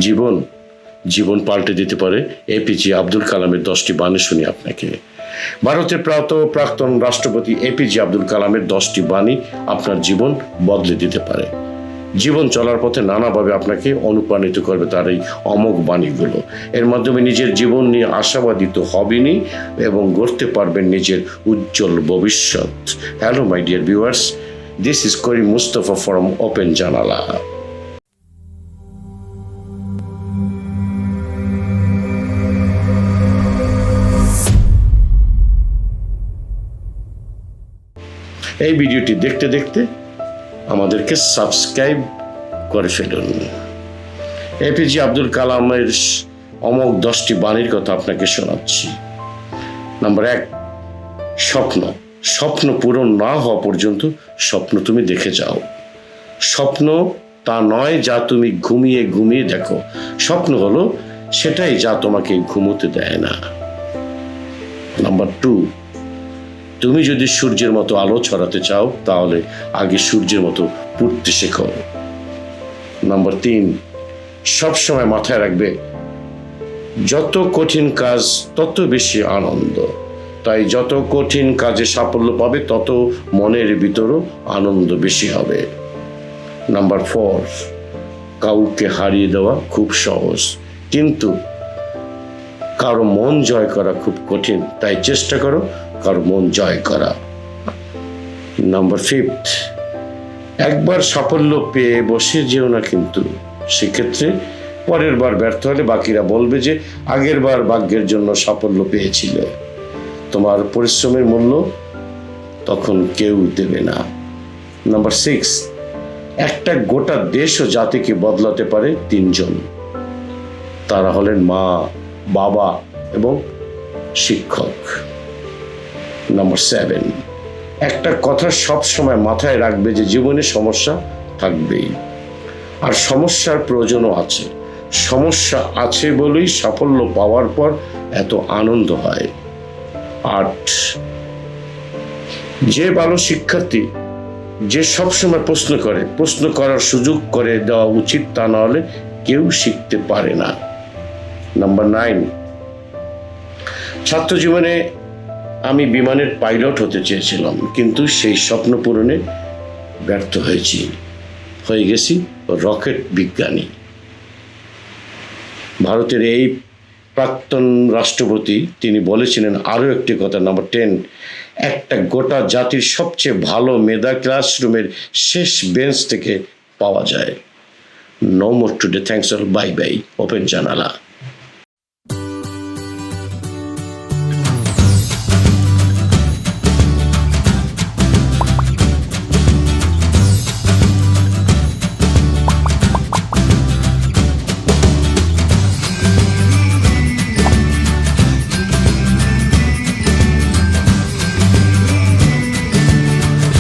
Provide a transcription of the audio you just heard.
জীবন জীবন পাল্টে দিতে পারে এপিজে আব্দুল কালামের 10টি বাণী শুনি আপনাকে। ভারতের প্রাক্তন রাষ্ট্রপতি এপিজে আব্দুল কালামের 10টি বাণী আপনার জীবন বদলে দিতে পারে। জীবন চলার পথে নানাভাবে আপনাকে অনুপ্রাণিত করবে তার এই অমোঘ বাণীগুলো। এর মাধ্যমে নিজের জীবন নিয়ে আশাবাদী তো হবেনই এবং গড়তে পারবেন নিজের উজ্জ্বল ভবিষ্যৎ। Hello my dear viewers, this is Karim Mustafa from open জানালা। এই ভিডিওটি দেখতে দেখতে আমাদেরকে সাবস্ক্রাইব করে ফেলুন। এপিজে আব্দুল কালামের অমোঘ 10টি বাণীর কথা আপনাকে শোনাচ্ছি। নাম্বার 1, স্বপ্ন পূরণ না হওয়া পর্যন্ত স্বপ্ন তুমি দেখে যাও। স্বপ্ন তা নয় যা তুমি ঘুমিয়ে ঘুমিয়ে দেখো, স্বপ্ন হলো সেটাই যা তোমাকে ঘুমোতে দেয় না। নাম্বার 2, তুমি যদি সূর্যের মতো আলো ছড়াতে চাও তাহলে আগে সূর্যের মতো পড়তে শেখো। নাম্বার 3, সবসময় মাথায় রাখবে যত কঠিন কাজ তত বেশি আনন্দ, তাই যত কঠিন কাজে সাফল্য পাবে তত মনের ভিতরও আনন্দ বেশি হবে। নাম্বার 4, কাউকে হারিয়ে দেওয়া খুব সহজ, কিন্তু কারো মন জয় করা খুব কঠিন, তাই চেষ্টা করো কারো মন জয় করা। নাম্বার 5, একবার সাফল্য পেয়ে বসে যেও না, কিন্তু সেক্ষেত্রে পরের বার ব্যর্থ হলে বাকিরা বলবে যে আগের বার ভাগ্যের জন্য সাফল্য পেয়েছিলে, তোমার পরিশ্রমের মূল্য তখন কেউ দেবে না। নাম্বার 6, একটা গোটা দেশ ও জাতিকে বদলাতে পারে 3 জন, তারা হলেন মা, বাবা এবং শিক্ষক। নাম্বার 7, একটা কথা সব সময় মাথায় রাখবে যে জীবনে সমস্যা থাকবেই, আর সমস্যার প্রয়োজনও আছে। সমস্যা আছে বলেই সাফল্য পাওয়ার পর এত আনন্দ হয়। 8, যে ভালো শিক্ষার্থী যে সবসময় প্রশ্ন করার সুযোগ করে দেওয়া উচিত, তা না হলে কেউ শিখতে পারে না। নাম্বার 9, ছাত্র জীবনে আমি বিমানের পাইলট হতে চেয়েছিলাম, কিন্তু সেই স্বপ্ন পূরণে ব্যর্থ হয়ে গেছি রকেট বিজ্ঞানী। ভারতের এই প্রাক্তন রাষ্ট্রপতি তিনি বলেছিলেন আরও একটি কথা। নাম্বার 10, একটা গোটা জাতির সবচেয়ে ভালো মেধা ক্লাসরুমের শেষ বেঞ্চ থেকে পাওয়া যায়। No more today, thanks all, bye bye, open জানালা।